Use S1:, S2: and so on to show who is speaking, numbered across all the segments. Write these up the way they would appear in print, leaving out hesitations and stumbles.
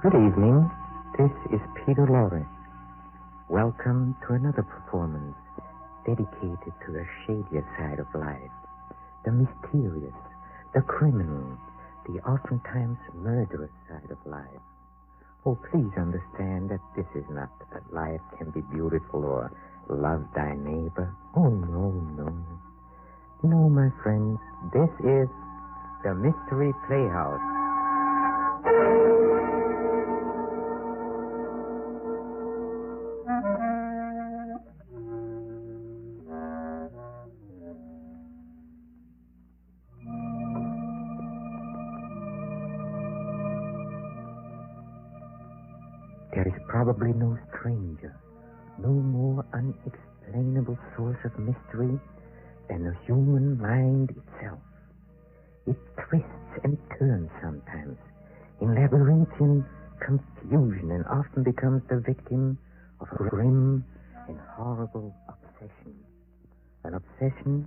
S1: Good evening. This is Peter Lorre. Welcome to another performance dedicated to the shadier side of life, the mysterious, the criminal, the oftentimes murderous side of life. Oh, please understand that this is not that life can be beautiful or love thy neighbor. Oh, no, no. No, my friends, this is the Mystery Playhouse. There is probably no stranger, no more unexplainable source of mystery than the human mind itself. It twists and turns sometimes in labyrinthian confusion and often becomes the victim of a grim and horrible obsession. An obsession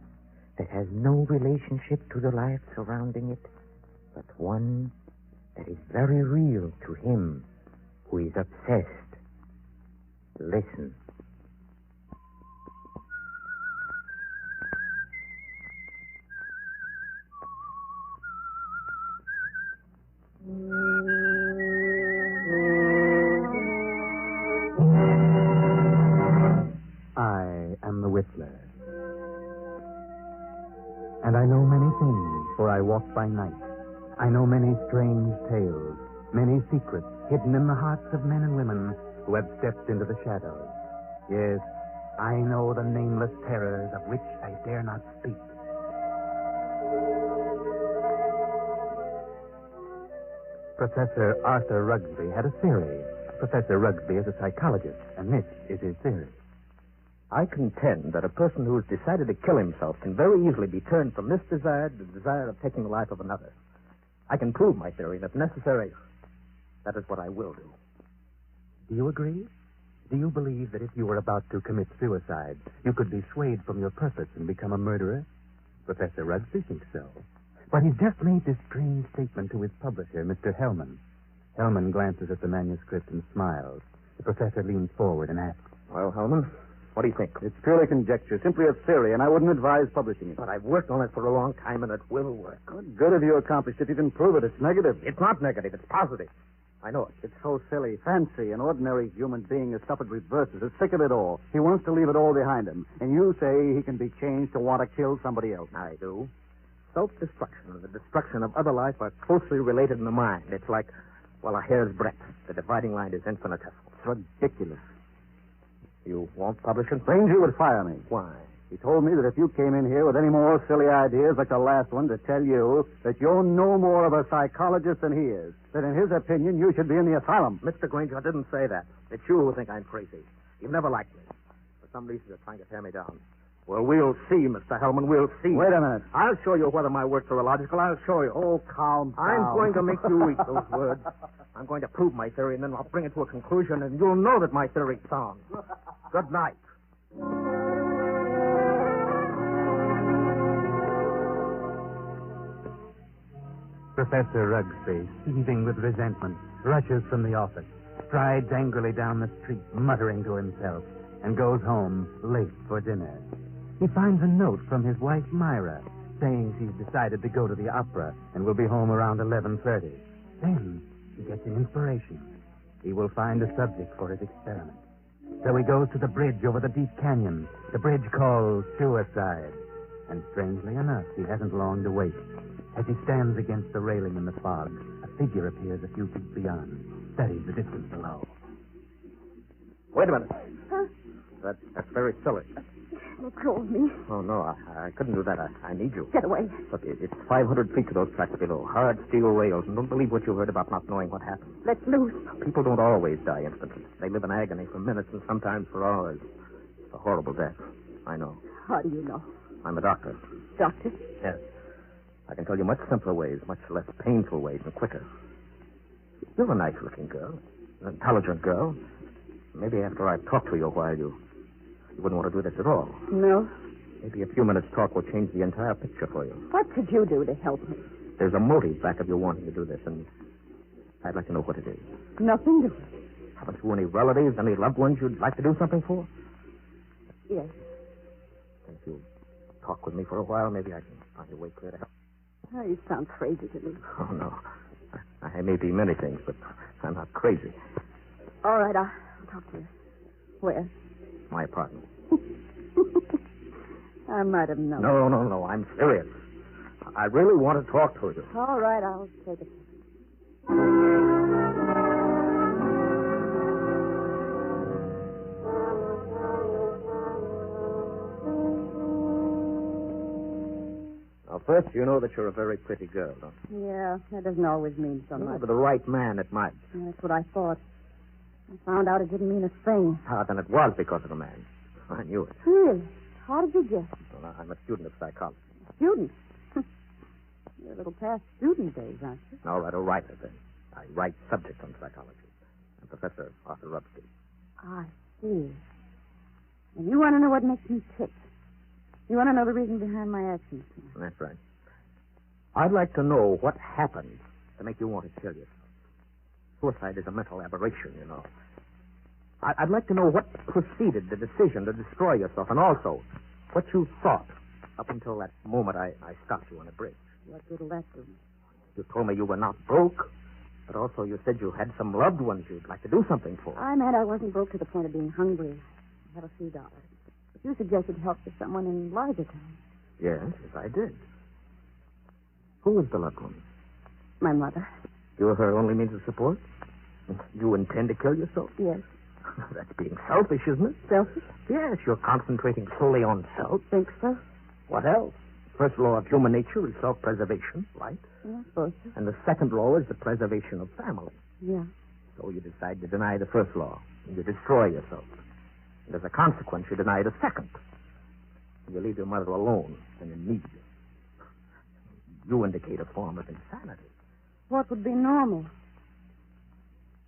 S1: that has no relationship to the life surrounding it, but one that is very real to him who is obsessed. Listen.
S2: I am the Whistler. And I know many things, for I walk by night. I know many strange tales, many secrets hidden in the hearts of men and women who have stepped into the shadows. Yes, I know the nameless terrors of which I dare not speak. Professor Arthur Rugsby had a theory. Professor Rugsby is a psychologist, and this is his theory.
S3: I contend that a person who has decided to kill himself can very easily be turned from this desire to the desire of taking the life of another. I can prove my theory, and if necessary, that is what I will do.
S2: Do you agree? Do you believe that if you were about to commit suicide, you could be swayed from your purpose and become a murderer? Professor Rugsby thinks so. But he's just made this strange statement to his publisher, Mr. Hellman. Hellman glances at the manuscript and smiles. The professor leans forward and asks,
S3: Well, Hellman, what do you think?
S4: It's purely conjecture, simply a theory, and I wouldn't advise publishing it.
S3: But I've worked on it for a long time, and it will work.
S4: What good have you accomplished if you can prove it? It's negative.
S3: It's not negative. It's positive. I know it.
S4: It's so silly. Fancy, an ordinary human being has suffered reverses, is sick of it all. He wants to leave it all behind him. And you say he can be changed to want to kill somebody else.
S3: I do. Self-destruction and the destruction of other life are closely related in the mind. It's like, well, a hair's breadth. The dividing line is infinitesimal.
S4: It's ridiculous.
S3: You won't publish it?
S4: Ranger would fire me.
S3: Why?
S4: He told me that if you came in here with any more silly ideas like the last one, to tell you that you're no more of a psychologist than he is. That in his opinion, you should be in the asylum.
S3: Mr. Granger, I didn't say that. It's you who think I'm crazy. You've never liked me. For some reason, you're trying to tear me down. Well, we'll see, Mr. Hellman. We'll see.
S4: Wait a minute.
S3: I'll show you whether my works are illogical. I'll show you.
S4: Oh, calm down.
S3: I'm going to make you eat those words. I'm going to prove my theory, and then I'll bring it to a conclusion, and you'll know that my theory's sound. Good night.
S2: Professor Rugsby, seething with resentment, rushes from the office, strides angrily down the street, muttering to himself, and goes home late for dinner. He finds a note from his wife, Myra, saying she's decided to go to the opera and will be home around 11:30. Then he gets an inspiration. He will find a subject for his experiment. So he goes to the bridge over the deep canyon, the bridge called Suicide. And strangely enough, he hasn't long to wait. As he stands against the railing in the fog, a figure appears a few feet beyond, studies the distance below.
S3: Wait a minute.
S5: Huh?
S3: That's very silly.
S5: Let go of me.
S3: Oh, no, I couldn't do that. I need you.
S5: Get away.
S3: Look, it's 500 feet to those tracks below. Hard steel rails. And don't believe what you heard about not knowing what happened.
S5: Let loose.
S3: People don't always die instantly. They live in agony for minutes and sometimes for hours. It's a horrible death. I know.
S5: How do you know?
S3: I'm a doctor.
S5: Doctor?
S3: Yes. I can tell you much simpler ways, much less painful ways, and quicker. You're a nice-looking girl. An intelligent girl. Maybe after I've talked to you a while, you wouldn't want to do this at all.
S5: No.
S3: Maybe a few minutes' talk will change the entire picture for you.
S5: What could you do to help me?
S3: There's a motive back of your wanting to do this, and I'd like to know what it is.
S5: Nothing doing.
S3: Haven't you any relatives, any loved ones you'd like to do something for?
S5: Yes.
S3: If you talk with me for a while, maybe I can find a way clear to help.
S5: Oh, you sound crazy to me.
S3: Oh, no. I may be many things, but I'm not crazy.
S5: All right, I'll talk to you. Where?
S3: My apartment.
S5: I might have known.
S3: No. I'm serious. I really want to talk to you.
S5: All right, I'll take it.
S3: Now, first, you know that you're a very pretty girl, don't you?
S5: Yeah, that doesn't always mean so much.
S3: For the right man, it might.
S5: Yeah, that's what I thought. I found out it didn't mean a thing.
S3: Ah, then it was because of the man. I knew it.
S5: Really? How did you guess?
S3: Well, I'm a student of psychology.
S5: Student? You're a little past student days, aren't you?
S3: All right, then. I write subject on psychology. I'm Professor Arthur Rubsky.
S5: I see. And you want to know what makes me tick. You want to know the reason behind my actions.
S3: That's right. I'd like to know what happened to make you want to kill yourself. Suicide is a mental aberration, you know. I'd like to know what preceded the decision to destroy yourself, and also what you thought up until that moment I stopped you on the bridge.
S5: What good will that do?
S3: You told me you were not broke, but also you said you had some loved ones you'd like to do something for.
S5: I meant I wasn't broke to the point of being hungry. I have a few dollars. But you suggested help to someone in larger terms.
S3: Yes, I did. Who was the loved one?
S5: My mother.
S3: You're her only means of support? You intend to kill yourself?
S5: Yes.
S3: That's being selfish, isn't it?
S5: Selfish?
S3: Yes, you're concentrating solely on self.
S5: Think so?
S3: What else? First law of human nature is self-preservation, right?
S5: Yeah, I suppose so.
S3: And the second law is the preservation of family.
S5: Yeah.
S3: So you decide to deny the first law, and you destroy yourself. And as a consequence, you deny the second. You leave your mother alone and in need. You indicate a form of insanity.
S5: What would be normal?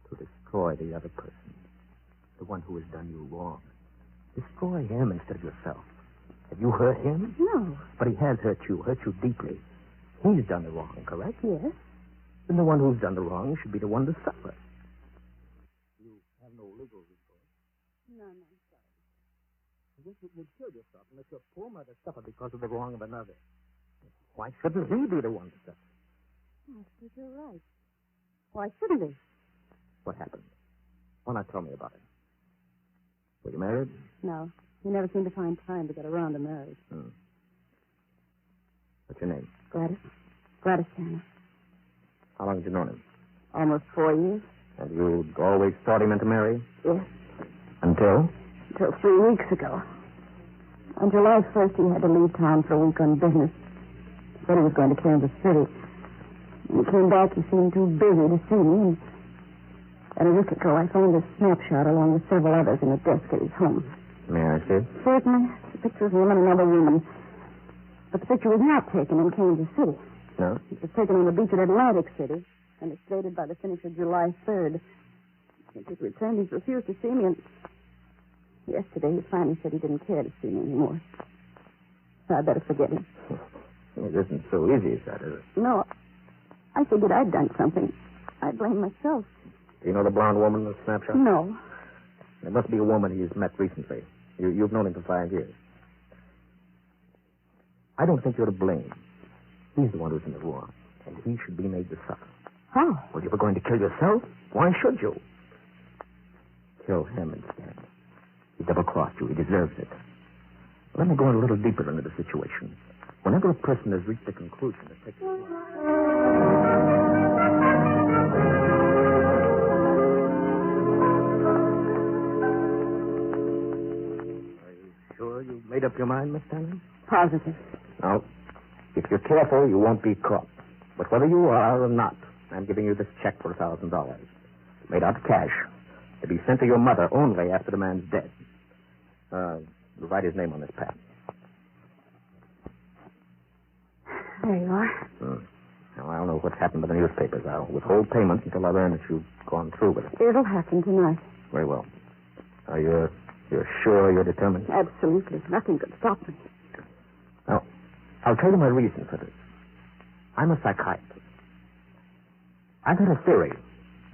S3: To destroy the other person, the one who has done you wrong. Destroy him instead of yourself. Have you hurt him?
S5: No.
S3: But he has hurt you deeply. He's done the wrong, correct?
S5: Yes.
S3: Then the one who's done the wrong should be the one to suffer. You have no legal recourse.
S5: No, I'm sorry.
S3: I guess you would kill yourself and let your poor mother suffer because of the wrong of another. Why shouldn't he be the one to suffer?
S5: I think you're right. Why shouldn't he?
S3: What happened? Why not tell me about it? Were you married?
S5: No. He never seemed to find time to get around to marriage.
S3: What's your name?
S5: Gladys. Gladys Tanner.
S3: How long have you known him?
S5: Almost 4 years.
S3: And you always thought he meant to marry?
S5: Yes.
S3: Until?
S5: Until 3 weeks ago. On July 1st, he had to leave town for a week on business. He said he was going to Kansas City. When he came back, he seemed too busy to see me. And a week ago, I found a snapshot along with several others in a desk at his home.
S3: May I see it?
S5: Certainly. The picture of him and another woman. But the picture was not taken in Kansas City.
S3: No?
S5: It was taken on the beach at Atlantic City, and it's dated by the finish of July 3rd. Since his return, he's refused to see me, and yesterday he finally said he didn't care to see me anymore. So I better forget him.
S3: It isn't so easy as that, is it?
S5: No, I figured I'd done something. I blame myself.
S3: Do you know the blonde woman in the snapshot?
S5: No.
S3: There must be a woman he's met recently. You've known him for 5 years. I don't think you're to blame. He's the one who's in the wrong, and he should be made to suffer.
S5: How?
S3: Well, you were going to kill yourself? Why should you? Kill him instead. He double-crossed you. He deserves it. Let me go a little deeper into the situation. Whenever a person has reached a conclusion, it takes a while. You made up your mind, Miss Tanner?
S5: Positive.
S3: No. If you're careful, you won't be caught. But whether you are or not, I'm giving you this check for $1,000. Made out of cash. To be sent to your mother only after the man's dead. Write his name on this pad.
S5: There you are.
S3: Now, I don't know what's happened to the newspapers. I'll withhold payment until I learn that you've gone through with it.
S5: It'll happen tonight.
S3: Very well. Are you're sure you're determined?
S5: Absolutely. Nothing could stop me.
S3: Now, I'll tell you my reason for this. I'm a psychiatrist. I've had a theory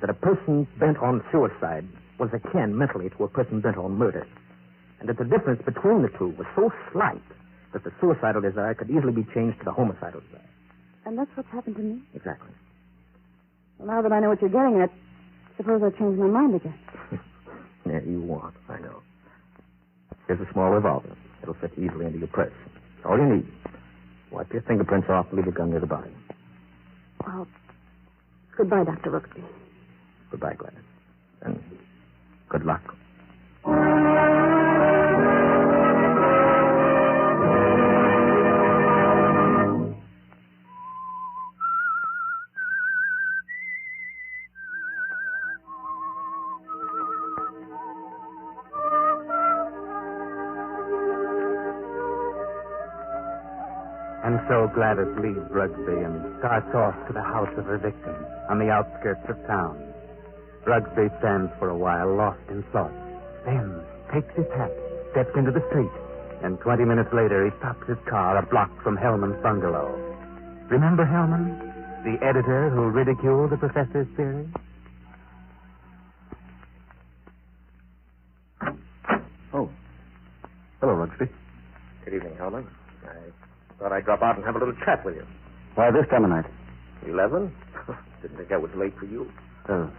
S3: that a person bent on suicide was akin mentally to a person bent on murder, and that the difference between the two was so slight that the suicidal desire could easily be changed to the homicidal desire.
S5: And that's what's happened to me?
S3: Exactly.
S5: Well, now that I know what you're getting at, suppose I change my mind again.
S3: Yeah, you won't, I know. Here's a small revolver. It'll fit easily into your purse. It's all you need. Wipe your fingerprints off and leave the gun near the body.
S5: Oh, goodbye, Dr. Rooksby.
S3: Goodbye, Gladys. And good luck.
S2: And so Gladys leaves Rugsby and starts off to the house of her victim on the outskirts of town. Rugsby stands for a while lost in thought, then takes his hat, steps into the street, and 20 minutes later he stops his car a block from Hellman's bungalow. Remember Hellman, the editor who ridiculed the professor's theory?
S4: Oh. Hello, Rugsby.
S3: Good evening, Hellman. I thought I'd drop out and have a little chat with you.
S4: Why this time of night?
S3: 11? Didn't think that was late for you.
S4: Come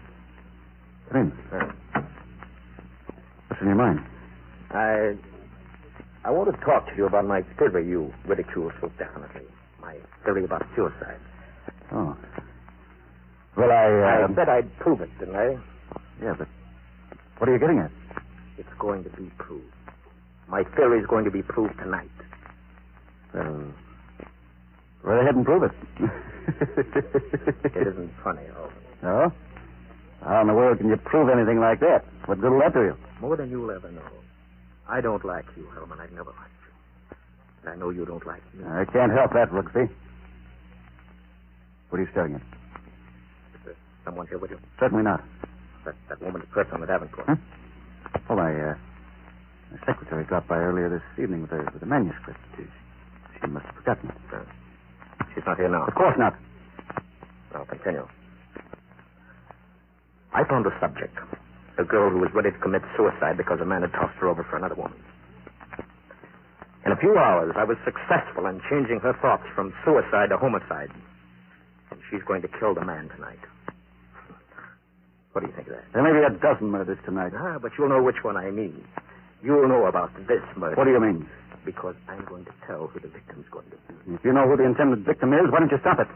S4: in. What's in your mind?
S3: I want to talk to you about my theory you ridicule so definitely. My theory about suicide.
S4: Oh. Well, I
S3: said I'd prove it, didn't I?
S4: Yeah, but what are you getting at?
S3: It's going to be proved. My theory is going to be proved tonight.
S4: Well, go ahead and prove it.
S3: It isn't funny, Holman.
S4: No? How in the world can you prove anything like that? What good will that do you?
S3: More than you'll ever know. I don't like you, Hellman. I've never liked you. And I know you don't like me.
S4: I can't help that, Rooksby. What are you staring at?
S3: Is there someone here with you?
S4: Certainly not.
S3: That woman's purse on the Davenport.
S4: Huh? Oh, my secretary dropped by earlier this evening with a manuscript. She must have forgotten it.
S3: She's not here now.
S4: Of course not.
S3: I'll continue. I found a subject. A girl who was ready to commit suicide because a man had tossed her over for another woman. In a few hours, I was successful in changing her thoughts from suicide to homicide. And she's going to kill the man tonight. What do you think of that?
S4: There may be a dozen murders tonight.
S3: But you'll know which one I mean. You'll know about this murder.
S4: What do you mean?
S3: Because I'm going to tell who the victim's going to be.
S4: If you know who the intended victim is, why don't you stop it?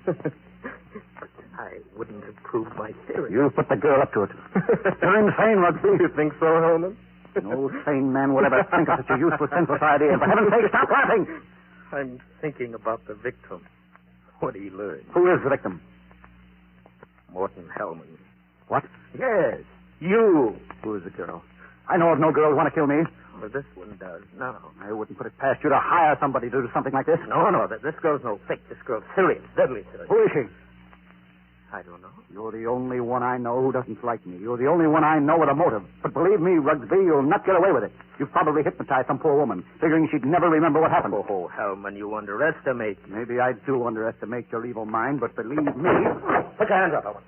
S3: But I wouldn't have proved my theory.
S4: You put the girl up to it. You're insane, Rugsby.
S3: You think so, Hellman?
S4: No sane man would ever think of such a useless, senseless idea. For heaven's sake, stop laughing!
S3: I'm thinking about the victim. What he learned.
S4: Who is the victim?
S3: Morton Hellman.
S4: What?
S3: Yes, you.
S4: Who is the girl? I know of no girl who want to kill me.
S3: Well, this one does now.
S4: I wouldn't put it past you to hire somebody to do something like this.
S3: No, this girl's no fake. This girl's serious, deadly serious.
S4: Who is she?
S3: I don't know.
S4: You're the only one I know who doesn't like me. You're the only one I know with a motive. But believe me, Rugsby, you'll not get away with it. You've probably hypnotized some poor woman, figuring she'd never remember what happened.
S3: Oh, Hellman, you underestimate me.
S4: Maybe I do underestimate your evil mind, but believe me...
S3: Put your hands up, Hellman.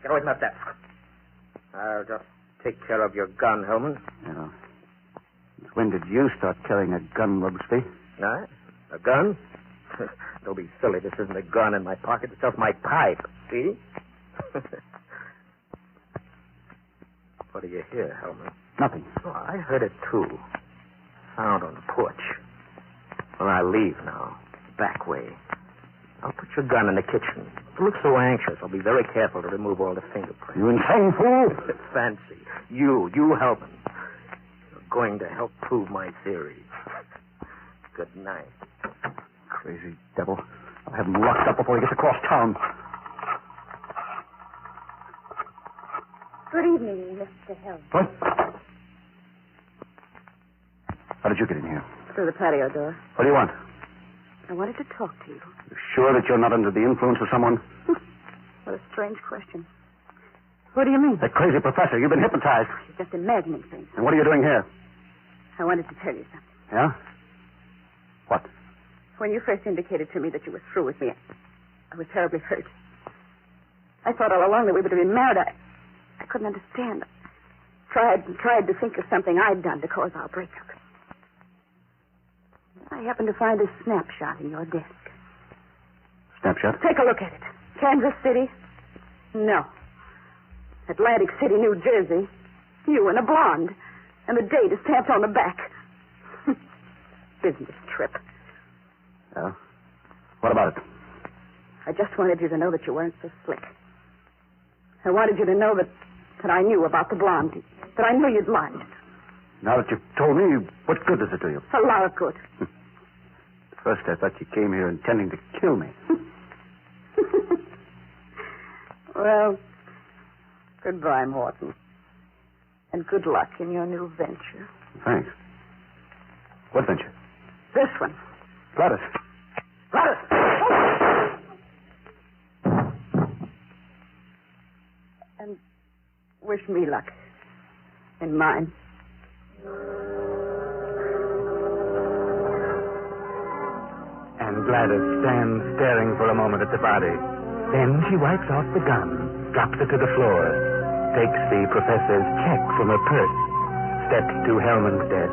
S3: Get away from that desk. I'll just take care of your gun, Hellman.
S4: Yeah. When did you start carrying a gun, Rugsby?
S3: No? A gun? Don't be silly. This isn't a gun in my pocket. It's just my pipe. See? What do you hear, Hellman?
S4: Nothing.
S3: Oh, I heard it, too. Sound on the porch. Well, I'll leave now. Back way. I'll put your gun in the kitchen. You look so anxious. I'll be very careful to remove all the fingerprints.
S4: You insane fool!
S3: Fancy. You Hellman. You're going to help prove my theory. Good night.
S4: Crazy devil. I'll have him locked up before he gets across town.
S5: Good evening, Mr. Hill.
S4: What? How did you get in here?
S5: Through the patio door.
S4: What do you want?
S5: I wanted to talk to you.
S4: You sure that you're not under the influence of someone?
S5: What a strange question. What do you mean?
S4: That crazy professor. You've been hypnotized.
S5: You're just imagining things.
S4: And what are you doing here?
S5: I wanted to tell you something.
S4: Yeah? What?
S5: When you first indicated to me that you were through with me, I was terribly hurt. I thought all along that we were to be married. I couldn't understand. Tried to think of something I'd done to cause our breakup. I happened to find a snapshot in your desk.
S4: Snapshot?
S5: Take a look at it. Kansas City? No. Atlantic City, New Jersey. You and a blonde. And the date is stamped on the back. Business trip.
S4: Yeah? What about it?
S5: I just wanted you to know that you weren't so slick. I wanted you to know that I knew about the blonde. That I knew you'd lied.
S4: Now that you've told me, what good does it do you?
S5: A lot of good.
S4: First, I thought you came here intending to kill me.
S5: Well, goodbye, Morton. And good luck in your new venture.
S4: Thanks. What venture?
S5: This one.
S4: Gladys. Gladys!
S5: And wish me luck in mine.
S2: And Gladys stands staring for a moment at the body. Then she wipes off the gun, drops it to the floor, takes the professor's check from her purse, steps to Hellman's desk,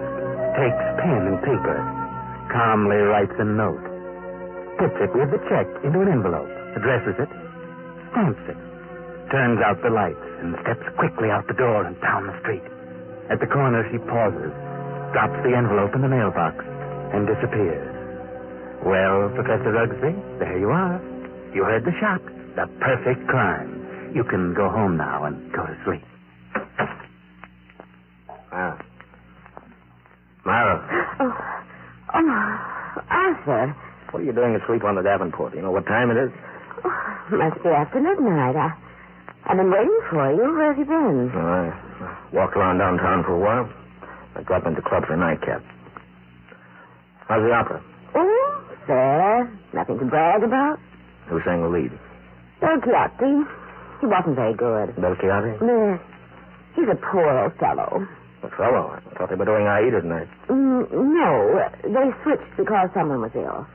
S2: takes pen and paper, calmly writes a note, puts it with the check into an envelope, addresses it, stamps it, turns out the lights, and steps quickly out the door and down the street. At the corner, she pauses, drops the envelope in the mailbox, and disappears. Well, Professor Rugsby, there you are. You heard the shot. The perfect crime. You can go home now and go to sleep.
S3: Myra.
S6: Oh, Arthur.
S3: What are you doing asleep on the Davenport? You know what time it is?
S6: Oh, must be after midnight. I've been waiting for you. Where have you been?
S3: I walked around downtown for a while. I dropped into the club for a nightcap. How's the opera?
S6: Oh, fair. Nothing to brag about.
S3: Who sang the lead?
S6: Del Chiatti. He wasn't very good.
S3: Del Chiatti?
S6: Yes. He's a poor old fellow.
S3: A fellow? I thought they were doing Aida tonight.
S6: No. They switched because someone was ill.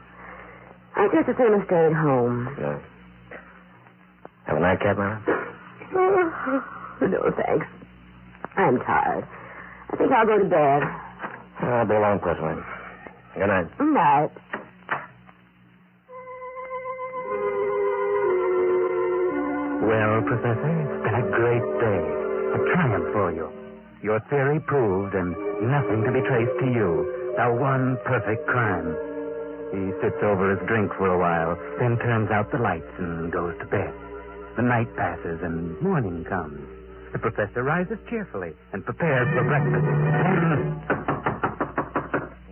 S6: I just as soon have stayed home.
S3: Yeah. Have a nightcap, Myra?
S6: No, thanks. I'm tired. I think I'll go to bed.
S3: I'll be along presently. Good night.
S6: Night.
S2: Well, Professor, it's been a great day. A triumph for you. Your theory proved and nothing to be traced to you. The one perfect crime. He sits over his drink for a while, then turns out the lights and goes to bed. The night passes and morning comes. The professor rises cheerfully and prepares for breakfast.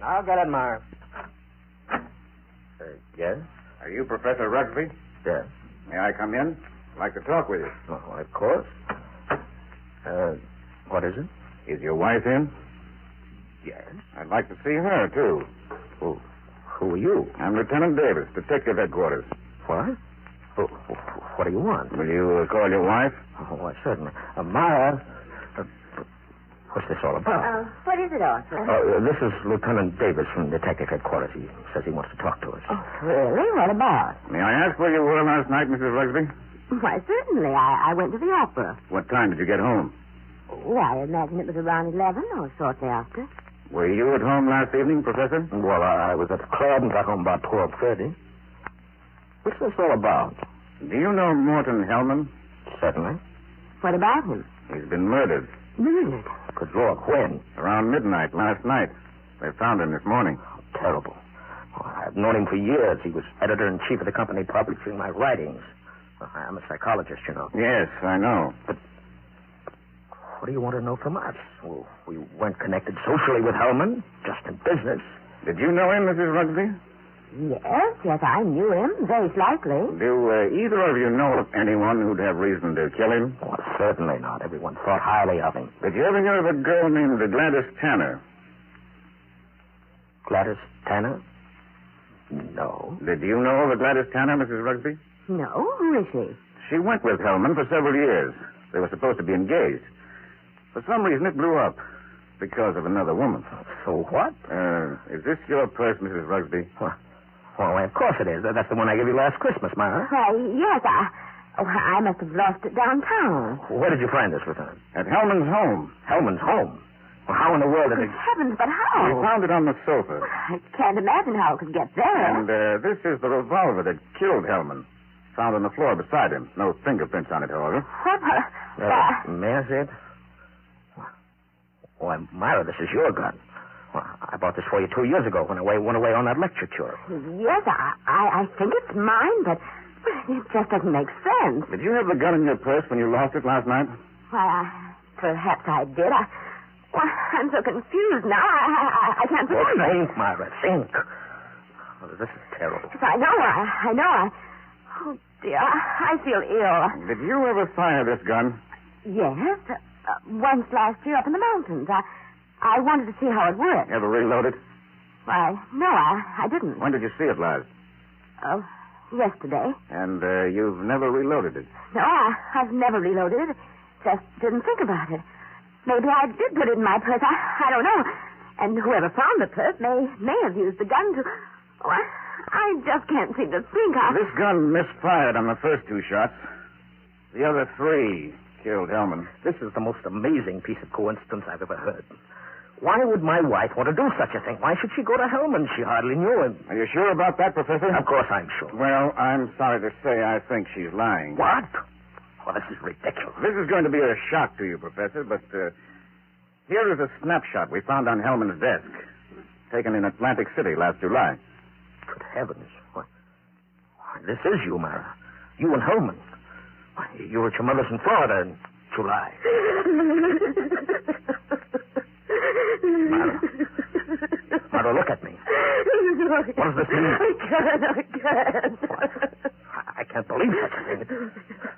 S3: I'll get it, Myra. Yes?
S7: Are you Professor Rugsby?
S3: Yes.
S7: May I come in? I'd like to talk with you.
S3: Oh, of course. What is it?
S7: Is your wife in?
S3: Yes.
S7: I'd like to see her, too.
S3: Who are you?
S7: I'm Lieutenant Davis, Detective Headquarters.
S3: What? What do you want?
S7: Will you call your wife?
S3: Oh, why, certainly. Myra, what's this all about?
S6: What is it, Arthur?
S3: This is Lieutenant Davis from Detective Headquarters. He says he wants to talk to us.
S6: Oh, really? What about?
S7: May I ask where you were last night, Mrs. Rugsby?
S6: Why, certainly. I went to the opera.
S7: What time did you get home?
S6: Oh, I imagine it was around 11 or shortly after.
S7: Were you at home last evening, Professor?
S3: Well, I was at the club and got home about 12:30. What's this all about?
S7: Do you know Morton Hellman?
S3: Certainly.
S6: What about him?
S7: He's been murdered.
S6: Murdered?
S3: Good Lord, when?
S7: Around midnight last night. They found him this morning.
S3: Terrible. I've known him for years. He was editor-in-chief of the company publishing my writings. I'm a psychologist, you know.
S7: Yes, I know.
S3: But what do you want to know from us? Well, we weren't connected socially with Hellman, just in business.
S7: Did you know him, Mrs. Rugsby?
S6: Yes, I knew him, very slightly.
S7: Do either of you know of anyone who'd have reason to kill him?
S3: Well, certainly not. Everyone thought highly of him.
S7: Did you ever hear of a girl named Gladys Tanner?
S3: Gladys Tanner? No.
S7: Did you know of a Gladys Tanner, Mrs. Rugsby?
S6: No, who is she?
S7: She went with Hellman for several years. They were supposed to be engaged. For some reason, it blew up because of another woman.
S3: So what?
S7: Is this your purse, Mrs. Rugsby?
S3: Well, of course it is. That's the one I gave you last Christmas, Myra.
S6: Why, yes, Oh, I must have lost it downtown.
S3: Where did you find this, Lieutenant?
S7: At Hellman's home.
S3: Hellman's home? Well, how in the world did
S6: Good
S3: it...
S6: heavens, but
S7: We
S6: how?
S7: found it on the sofa.
S6: I can't imagine how it could get there.
S7: And this is the revolver that killed Hellman. Found on the floor beside him. No fingerprints on it, however.
S6: What?
S3: May I see it? Why, Myra, this is your gun. Well, I bought this for you 2 years ago when I went away on that lecture tour.
S6: Yes, I think it's mine, but it just doesn't make sense.
S7: Did you have the gun in your purse when you lost it last night?
S6: Why, perhaps I did. I'm so confused now. I can't
S3: Well,
S6: remember.
S3: think, Myra, think. Oh, this is terrible.
S6: Yes, I know. Oh, dear, I feel ill.
S7: Did you ever fire this gun?
S6: Yes, once last year up in the mountains. I wanted to see how it worked.
S7: Ever reload it?
S6: Why, no, I didn't.
S7: When did you see it last?
S6: Oh, yesterday.
S7: And you've never reloaded it?
S6: No, I've never reloaded it. Just didn't think about it. Maybe I did put it in my purse. I don't know. And whoever found the purse may have used the gun to... Oh, I just can't seem to think.
S7: This gun misfired on the first 2 shots. The other 3 killed Hellman.
S3: This is the most amazing piece of coincidence I've ever heard. Why would my wife want to do such a thing? Why should she go to Hellman? She hardly knew him.
S7: Are you sure about that, Professor?
S3: Of course I'm sure.
S7: Well, I'm sorry to say I think she's lying.
S3: What? Well, this is ridiculous.
S7: This is going to be a shock to you, Professor, but here is a snapshot we found on Hellman's desk, taken in Atlantic City last July.
S3: Good heavens. Why, this is you, Myra. You and Hellman. Why, you were at your mother's in Florida in July. Myra, look at me. What does this mean?
S6: I can't.
S3: I can't believe such a thing.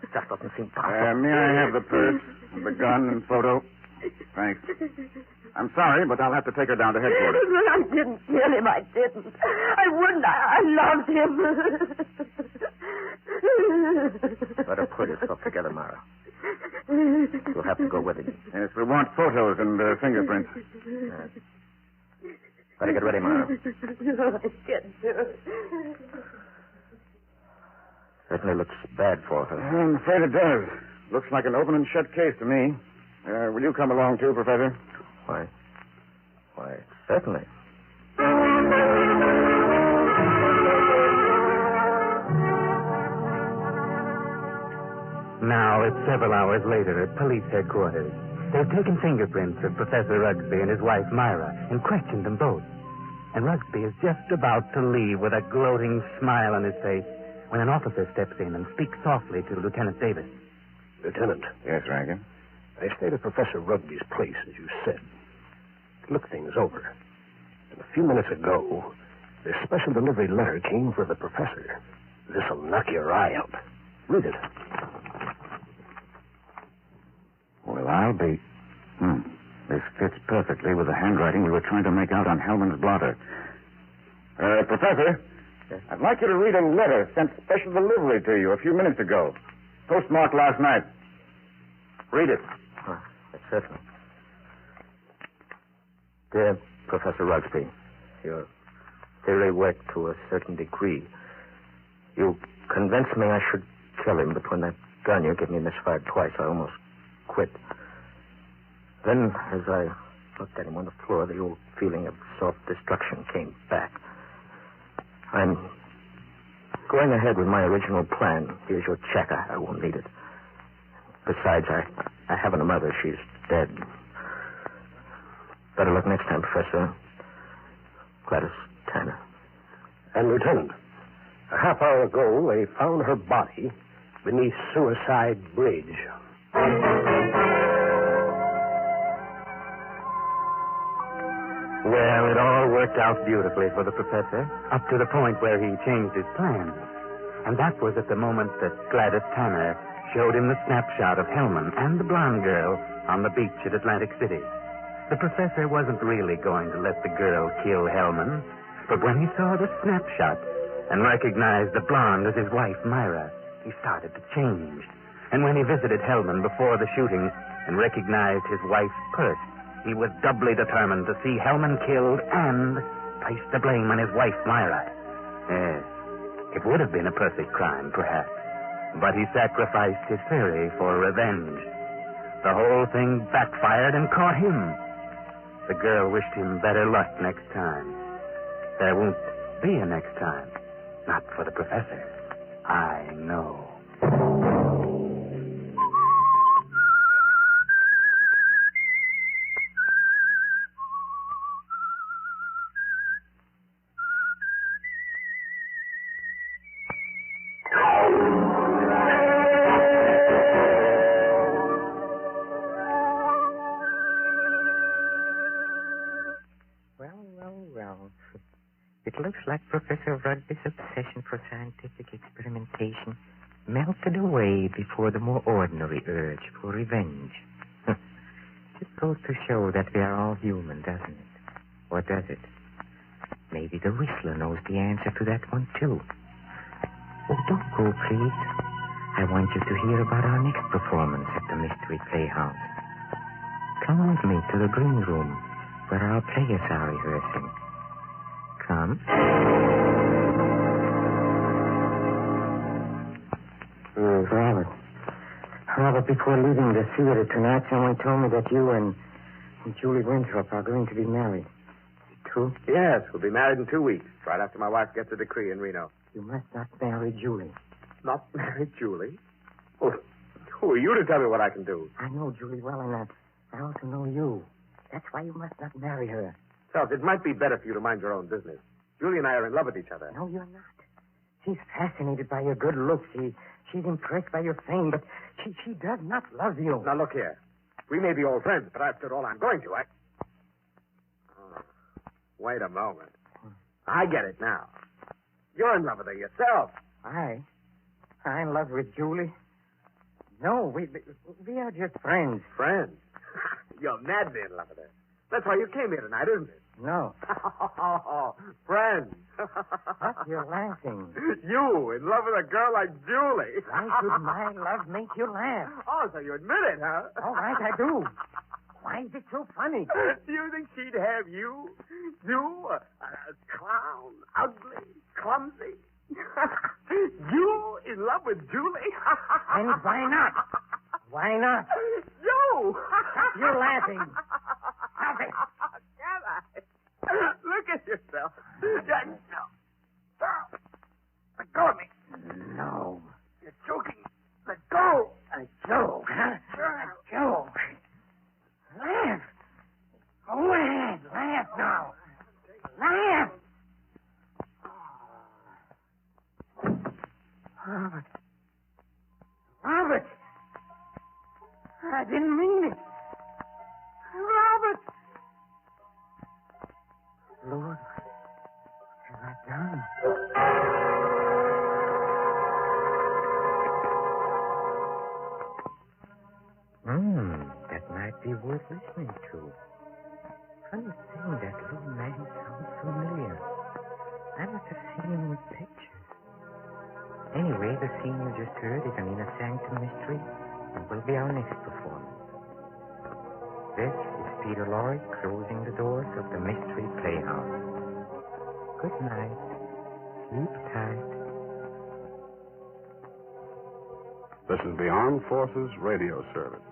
S3: It just doesn't seem possible.
S7: May I have the purse, the gun, and photo? Thanks. I'm sorry, but I'll have to take her down to headquarters.
S6: I didn't kill him. I didn't. I wouldn't. I loved him.
S3: Better pull yourself together, Myra. You'll have to go with him.
S7: Yes, we want photos and fingerprints.
S3: Better get ready, Myra.
S6: I can't do it.
S3: Certainly looks bad for her.
S7: I'm afraid it does. Looks like an open and shut case to me. Will you come along, too, Professor?
S3: Why, certainly.
S2: Now, it's several hours later at police headquarters. They've taken fingerprints of Professor Rugsby and his wife, Myra, and questioned them both. And Rugsby is just about to leave with a gloating smile on his face when an officer steps in and speaks softly to Lieutenant Davis.
S8: Lieutenant,
S7: Yes, Rankin.
S8: I stayed at Professor Rugby's place, as you said. Look things over. And a few minutes ago, this special delivery letter came for the professor. This'll knock your eye out. Read it.
S7: Well, I'll be... This fits perfectly with the handwriting we were trying to make out on Hellman's blotter. Professor,
S3: Yes?
S7: I'd like you to read a letter sent special delivery to you a few minutes ago. Postmarked last night. Read it.
S3: Certainly. Dear Professor Rugsby, your theory worked to a certain degree. You convinced me I should kill him, but when that gun you gave me misfired twice, I almost quit. Then, as I looked at him on the floor, the old feeling of self-destruction came back. I'm going ahead with my original plan. Here's your check. I won't need it. Besides, I have a mother. She's dead. Better luck next time, Professor. Gladys Tanner.
S8: And, Lieutenant, a half hour ago, they found her body beneath Suicide Bridge.
S2: Well, it all worked out beautifully for the professor, up to the point where he changed his plans. And that was at the moment that Gladys Tanner showed him the snapshot of Hellman and the blonde girl on the beach at Atlantic City. The professor wasn't really going to let the girl kill Hellman, but when he saw the snapshot and recognized the blonde as his wife, Myra, he started to change. And when he visited Hellman before the shooting and recognized his wife's purse, he was doubly determined to see Hellman killed and place the blame on his wife, Myra. Yes, it would have been a perfect crime, perhaps. But he sacrificed his theory for revenge. The whole thing backfired and caught him. The girl wished him better luck next time. There won't be a next time. Not for the professor. I know.
S1: Well. It looks like Professor Rugby's obsession for scientific experimentation melted away before the more ordinary urge for revenge. It goes to show that we are all human, doesn't it? Or does it? Maybe the Whistler knows the answer to that one, too. Oh, don't go, please. I want you to hear about our next performance at the Mystery Playhouse. Come with me to the green room where our players are rehearsing. Come. Robert, before leaving the theater tonight, someone told me that you and Julie Winthrop are going to be married. Is it true?
S9: Yes, we'll be married in 2 weeks, right after my wife gets a decree in Reno.
S1: You must not marry Julie.
S9: Not marry Julie? Oh, who are you to tell me what I can do?
S1: I know Julie well, and I also know you. That's why you must not marry her.
S9: Charles, it might be better for you to mind your own business. Julie and I are in love with each other.
S1: No, you're not. She's fascinated by your good looks. She's impressed by your fame, but she does not love you.
S9: Now, look here. We may be old friends, but I've said all I'm going to. Wait a moment. I get it now. You're in love with her yourself.
S1: I'm in love with Julie. No, we are just friends.
S9: Friends? You're madly in love with her. That's why you came here tonight, isn't it?
S1: No.
S9: Friends.
S1: What? You're laughing.
S9: You, in love with a girl like Julie.
S1: Why should my love make you laugh?
S9: Oh, so you admit it, huh?
S1: All right, I do. Why is it so funny?
S9: Do you think she'd have you? You, a clown, ugly, clumsy. You in love with Julie?
S1: And why not? Why not?
S9: You!
S1: You're laughing. Stop it.
S9: Can I? Look at yourself. Let go of me.
S1: No.
S9: You're choking. Let go.
S1: A joke, huh? A joke. Laugh. Go ahead. Laugh now. Laugh. Robert. I didn't mean it. Robert. Lord, what have I done? That might be worth listening to. Funny thing, that little man sounds familiar. I must have seen him in pictures. Anyway, the scene you just heard is an inner sanctum mystery and will be our next performance. This is Peter Lorre closing the doors of the Mystery Playhouse. Good night. Sleep tight.
S10: This is the Armed Forces Radio Service.